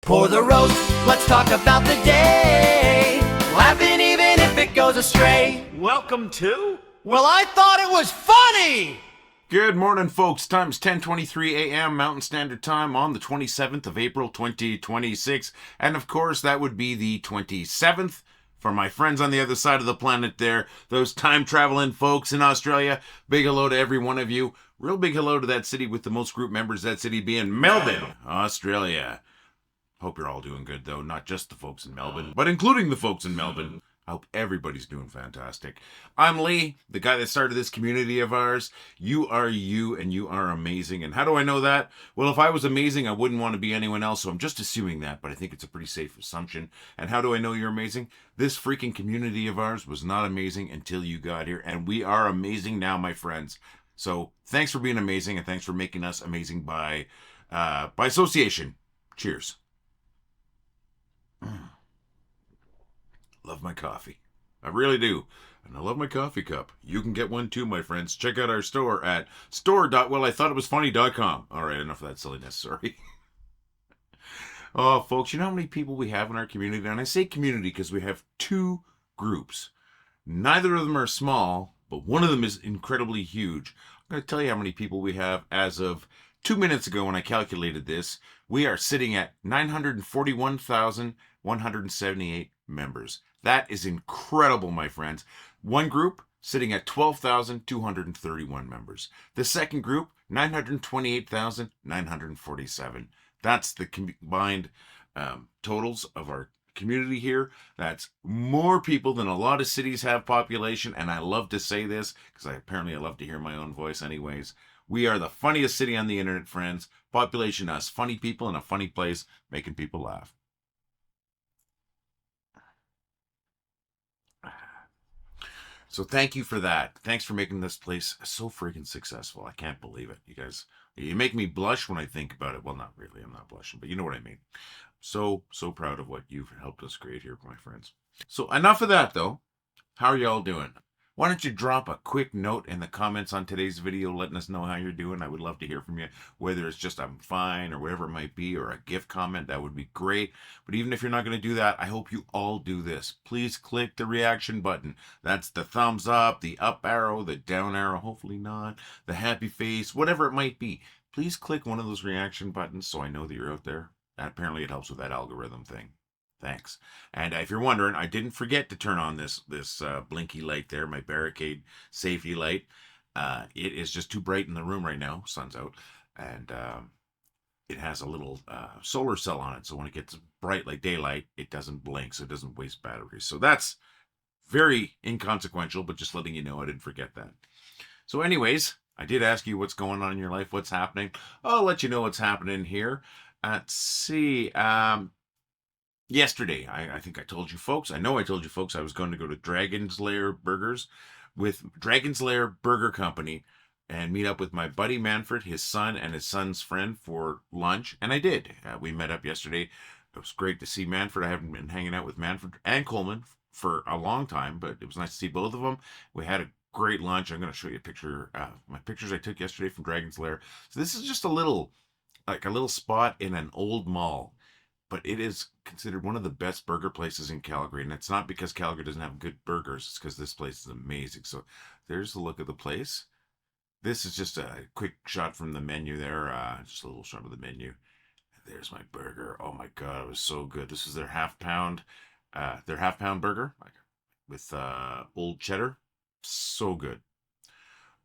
Pour the roast, let's talk about the day. Laughing even if it goes astray. Welcome to... Well, I thought it was funny! Good morning, folks. Time's 10:23 a.m. Mountain Standard Time on the 27th of April, 2026. And of course, that would be the 27th for my friends on the other side of the planet there. Those time-traveling folks in Australia. Big hello to every one of you. Real big hello to that city with the most group members, that city being Melbourne, Australia. Hope you're all doing good, though. Not just the folks in Melbourne, but including the folks in Melbourne. I hope everybody's doing fantastic. I'm Lee, the guy that started this community of ours. You are you, and you are amazing. And how do I know that? Well, if I was amazing, I wouldn't want to be anyone else, so I'm just assuming that, but I think it's a pretty safe assumption. And how do I know you're amazing? This freaking community of ours was not amazing until you got here, and we are amazing now, my friends. So thanks for being amazing, and thanks for making us amazing by association. Cheers. Love my coffee. I really do. And I love my coffee cup. You can get one too, my friends. Check out our store at store.wellithoughitwasfunny.com. All right, enough of that silliness. Sorry. Oh, folks, you know how many people we have in our community? And I say community because we have two groups. Neither of them are small, but one of them is incredibly huge. I'm going to tell you how many people we have as of 2 minutes ago when I calculated this. We are sitting at 941,178 members. That is incredible, my friends. One group sitting at 12,231 members. The second group, 928,947. That's the combined totals of our community here. That's more people than a lot of cities have population, and I love to say this because I love to hear my own voice anyways. We are the funniest city on the internet, friends. Population us, funny people in a funny place, making people laugh. So thank you for that. Thanks for making this place so freaking successful. I can't believe it. You guys, you make me blush when I think about it. Well, not really. I'm not blushing, but you know what I mean. So proud of what you've helped us create here, my friends. So enough of that, though. How are y'all doing? Why don't you drop a quick note in the comments on today's video letting us know how you're doing. I would love to hear from you, whether it's just I'm fine or whatever it might be, or a gift comment. That would be great. But even if you're not going to do that, I hope you all do this. Please click the reaction button. That's the thumbs up, the up arrow, the down arrow, hopefully not, the happy face, whatever it might be. Please click one of those reaction buttons so I know that you're out there. Apparently it helps with that algorithm thing. Thanks. And if you're wondering, I didn't forget to turn on this blinky light there, my barricade safety light. It is just too bright in the room right now. Sun's out. And it has a little solar cell on it. So when it gets bright like daylight, it doesn't blink, so it doesn't waste batteries. So that's very inconsequential, but just letting you know I didn't forget that. So anyways, I did ask you what's going on in your life, what's happening. I'll let you know what's happening here. Let's see. Yesterday, I think I told you folks, I know I told you folks I was going to go to Dragon's Lair Burgers with Dragon's Lair Burger Company and meet up with my buddy Manfred, his son, and his son's friend for lunch. And I did. We met up yesterday. It was great to see Manfred. I haven't been hanging out with Manfred and Coleman for a long time, but it was nice to see both of them. We had a great lunch. I'm going to show you a picture, my pictures I took yesterday from Dragon's Lair. So this is just a little spot in an old mall. But it is considered one of the best burger places in Calgary. And it's not because Calgary doesn't have good burgers. It's because this place is amazing. So there's the look of the place. This is just a quick shot from the menu there. Just a little shot of the menu. There's my burger. Oh my God, it was so good. This is their half pound burger with old cheddar. So good.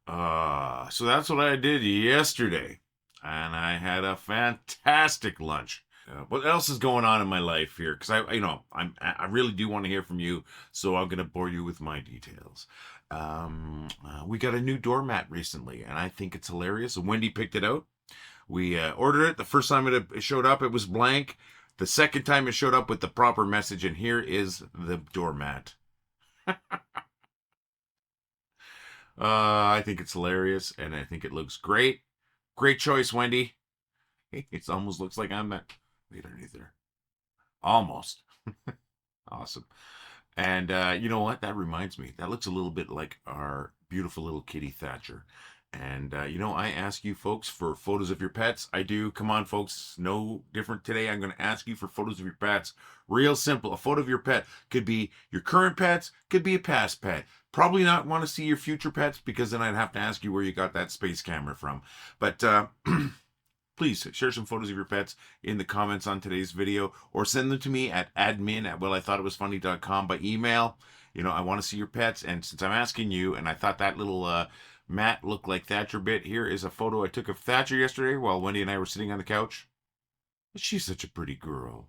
So that's what I did yesterday. And I had a fantastic lunch. What else is going on in my life here? Because I really do want to hear from you, so I'm gonna bore you with my details. We got a new doormat recently, and I think it's hilarious. Wendy picked it out. We ordered it. The first time it showed up, it was blank. The second time it showed up with the proper message, and here is the doormat. I think it's hilarious, and I think it looks great. Great choice, Wendy. It almost looks like I'm at. Wait underneath there. Almost. Awesome. And you know what? That reminds me. That looks a little bit like our beautiful little kitty Thatcher. And, I ask you folks for photos of your pets. I do. Come on, folks. No different today. I'm going to ask you for photos of your pets. Real simple. A photo of your pet could be your current pets, could be a past pet. Probably not want to see your future pets because then I'd have to ask you where you got that space camera from. But, please share some photos of your pets in the comments on today's video, or send them to me at admin@wellithoughitwasfunny.com by email. I want to see your pets, and since I'm asking you, and I thought that little Matt looked like Thatcher bit, here is a photo I took of Thatcher yesterday while Wendy and I were sitting on the couch. She's such a pretty girl.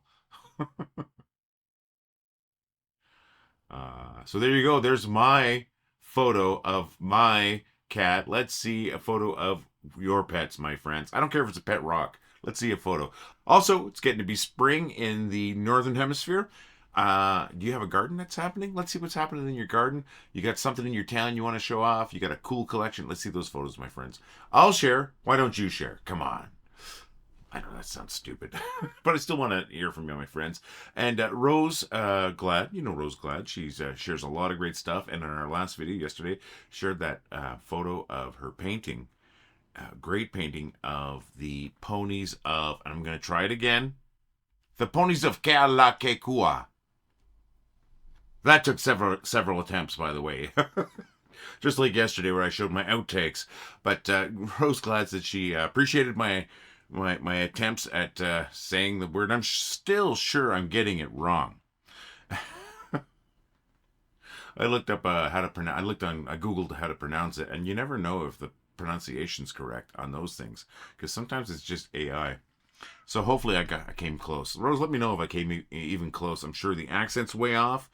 So there you go. There's my photo of my cat. Let's see a photo of your pets, my friends. I don't care if it's a pet rock. Let's see a photo. Also, it's getting to be spring in the northern hemisphere. Do you have a garden that's happening? Let's see what's happening in your garden. You got something in your town you want to show off. You got a cool collection. Let's see those photos, my friends. I'll share. Why don't you share? Come on. I know that sounds stupid, but I still want to hear from you, my friends. And Rose Glad, Rose Glad, she shares a lot of great stuff. And in our last video yesterday, shared that photo of her painting, great painting of the ponies of, and I'm going to try it again, the ponies of Kealakekua. That took several attempts, by the way. Just like yesterday where I showed my outtakes. But Rose Glad said she appreciated my attempts at saying the word. I'm still sure I'm getting it wrong. I looked up how to pronounce. I googled how to pronounce it, and you never know if the pronunciation's correct on those things because sometimes it's just AI. So hopefully I came close. Rose, let me know if I came even close. I'm sure the accent's way off,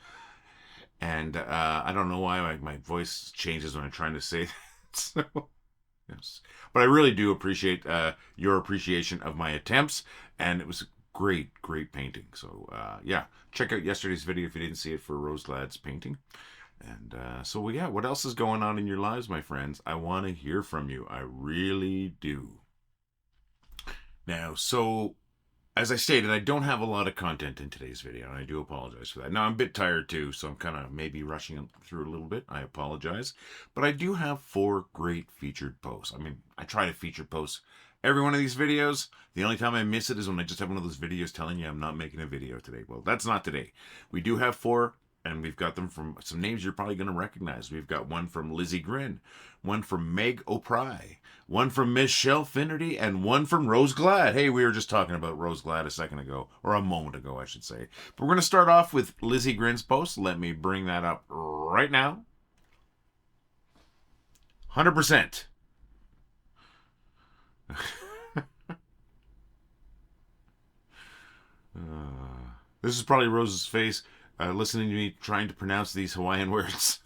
and I don't know why my voice changes when I'm trying to say that. So. Yes. But I really do appreciate your appreciation of my attempts, and it was a great painting. So, check out yesterday's video if you didn't see it for Rose Glad's painting. And what else is going on in your lives, my friends? I want to hear from you. I really do. Now, as I stated, I don't have a lot of content in today's video, and I do apologize for that. Now, I'm a bit tired too, so I'm kind of maybe rushing through a little bit. I apologize. But I do have 4 great featured posts. I mean, I try to feature post every one of these videos. The only time I miss it is when I just have one of those videos telling you I'm not making a video today. Well, that's not today. We do have 4, and we've got them from some names you're probably going to recognize. We've got one from Lizzie Grin, one from Meg O'Pry, one from Michelle Finnerty, and one from Rose Glad. Hey, we were just talking about Rose Glad a second ago, or a moment ago, I should say. But we're going to start off with Lizzie Grin's post. Let me bring that up right now. 100%. This is probably Rose's face listening to me trying to pronounce these Hawaiian words.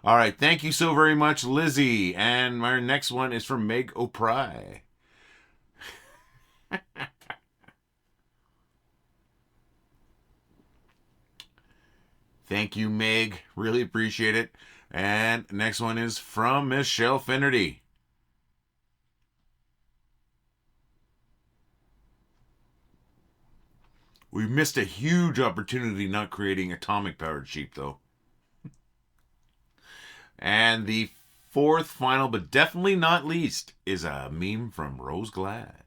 All right, thank you so very much, Lizzie. And my next one is from Meg O'Pry. Thank you, Meg. Really appreciate it. And next one is from Michelle Finnerty. We missed a huge opportunity not creating atomic-powered sheep, though. And the 4th, final, but definitely not least, is a meme from Rose Glad.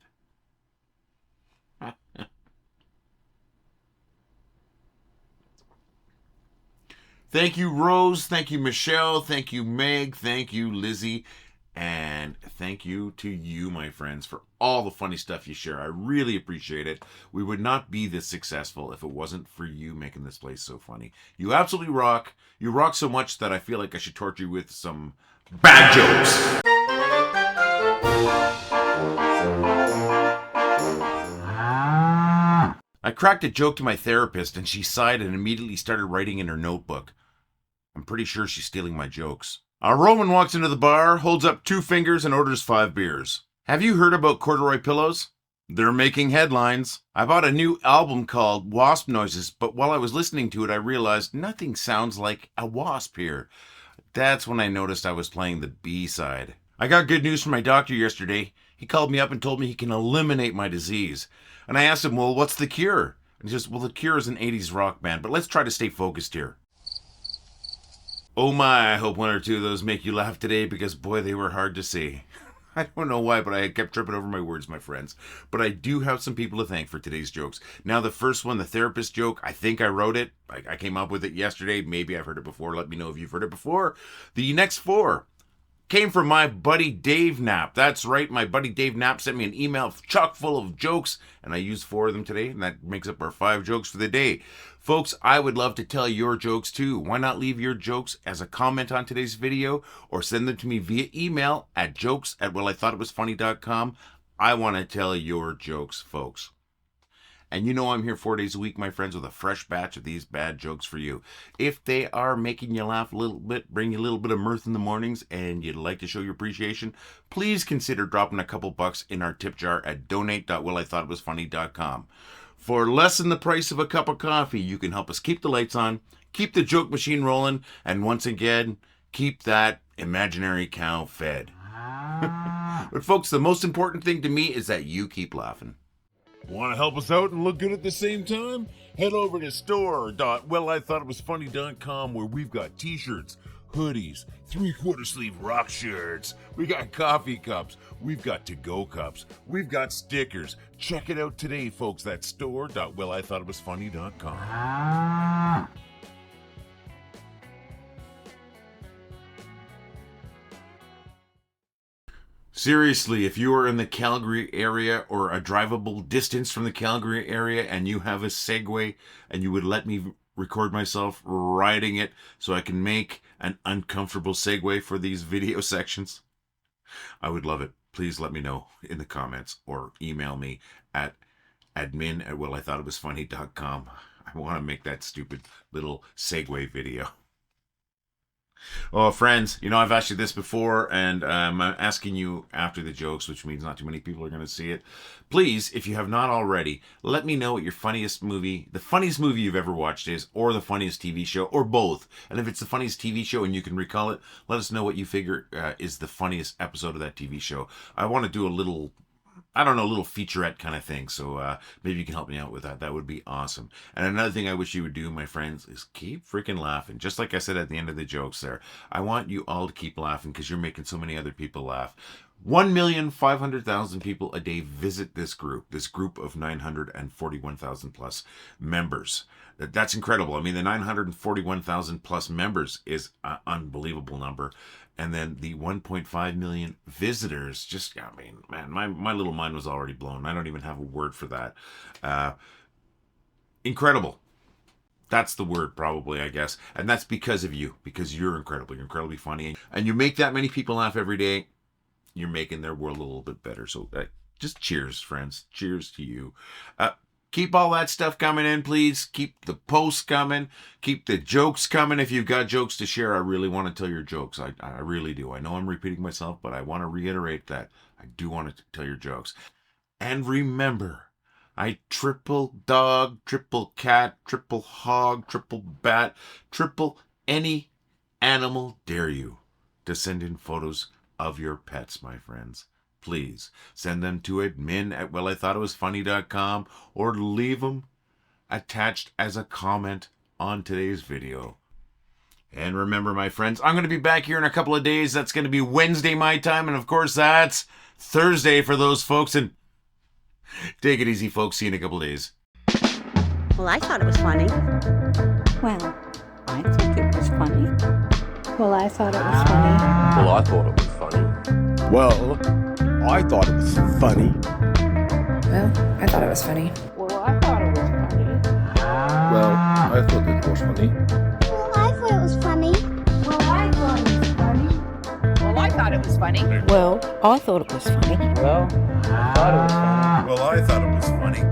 Thank you, Rose. Thank you, Michelle. Thank you, Meg. Thank you, Lizzie. And thank you to you, my friends, for all the funny stuff you share. I really appreciate it. We would not be this successful if it wasn't for you making this place so funny. You absolutely rock. You rock so much that I feel like I should torture you with some bad jokes. I cracked a joke to my therapist and she sighed and immediately started writing in her notebook. I'm pretty sure she's stealing my jokes. A Roman walks into the bar, holds up 2 fingers, and orders 5 beers. Have you heard about corduroy pillows? They're making headlines. I bought a new album called Wasp Noises, but while I was listening to it, I realized nothing sounds like a wasp here. That's when I noticed I was playing the B-side. I got good news from my doctor yesterday. He called me up and told me he can eliminate my disease. And I asked him, well, what's the cure? And he says, well, the Cure is an 80s rock band, but let's try to stay focused here. Oh my, I hope one or two of those make you laugh today, because boy, they were hard to say. I don't know why, but I kept tripping over my words, my friends. But I do have some people to thank for today's jokes. Now, the first one, the therapist joke, I think I wrote it. I came up with it yesterday. Maybe I've heard it before. Let me know if you've heard it before. The next four came from my buddy Dave Knapp. That's right, my buddy Dave Knapp sent me an email chock full of jokes, and I used 4 of them today, and that makes up our 5 jokes for the day. Folks, I would love to tell your jokes too. Why not leave your jokes as a comment on today's video, or send them to me via email at jokes@wellithoughitwasfunny.com. I want to tell your jokes, folks. And you know I'm here 4 days a week, my friends, with a fresh batch of these bad jokes for you. If they are making you laugh a little bit, bring you a little bit of mirth in the mornings, and you'd like to show your appreciation, please consider dropping a couple bucks in our tip jar at donate.wellithoughitwasfunny.com. For less than the price of a cup of coffee, you can help us keep the lights on, keep the joke machine rolling, and once again, keep that imaginary cow fed. But folks, the most important thing to me is that you keep laughing. Want to help us out and look good at the same time? Head over to store.wellithoughitwasfunny.com, where we've got t-shirts, hoodies, 3/4 sleeve rock shirts, we got coffee cups, we've got to-go cups, we've got stickers. Check it out today, folks. That's store.wellithoughitwasfunny.com. Seriously, if you are in the Calgary area or a drivable distance from the Calgary area and you have a Segway and you would let me record myself riding it so I can make an uncomfortable segue for these video sections, I would love it. Please let me know in the comments or email me at admin@wellithoughitwasfunny.com. I want to make that stupid little segue video. Oh, friends, you know, I've asked you this before, and I'm asking you after the jokes, which means not too many people are going to see it. Please, if you have not already, let me know what your funniest movie, the funniest movie you've ever watched is, or the funniest TV show, or both. And if it's the funniest TV show and you can recall it, let us know what you figure is the funniest episode of that TV show. I want to do a little, I don't know, a little featurette kind of thing. So maybe you can help me out with that. That would be awesome. And another thing I wish you would do, my friends, is keep freaking laughing. Just like I said at the end of the jokes there. I want you all to keep laughing because you're making so many other people laugh. 1,500,000 people a day visit this group of 941,000 plus members. That's incredible. I mean, the 941,000 plus members is an unbelievable number. And then the 1.5 million visitors, just, I mean, man, my little mind was already blown. I don't even have a word for that. Incredible. That's the word, probably, I guess. And that's because of you, because you're incredible. You're incredibly funny. And you make that many people laugh every day. You're making their world a little bit better. So just cheers, friends. Cheers to you. Keep all that stuff coming in, please. Keep the posts coming. Keep the jokes coming. If you've got jokes to share, I really want to tell your jokes. I really do. I know I'm repeating myself, but I want to reiterate that. I do want to tell your jokes. And remember, I triple dog, triple cat, triple hog, triple bat, triple any animal dare you to send in photos of your pets, my friends. Please send them to admin@wellithoughitwasfunny.com or leave them attached as a comment on today's video. And remember, my friends, I'm going to be back here in a couple of days. That's going to be Wednesday my time, and of course that's Thursday for those folks. And take it easy, folks. See you in a couple of days. Well, I thought it was funny. Well, I think it was funny. Well, I thought it was funny. Well, I thought it was funny. Well, I thought it was funny. Well, I thought it was funny. Well, I thought it was funny. Well, I thought it was funny. Well, I thought it was funny. Well, I thought it was funny. Well, I thought it was funny. Well, I thought it was funny. Well, I thought it was funny. Well, I thought it was funny.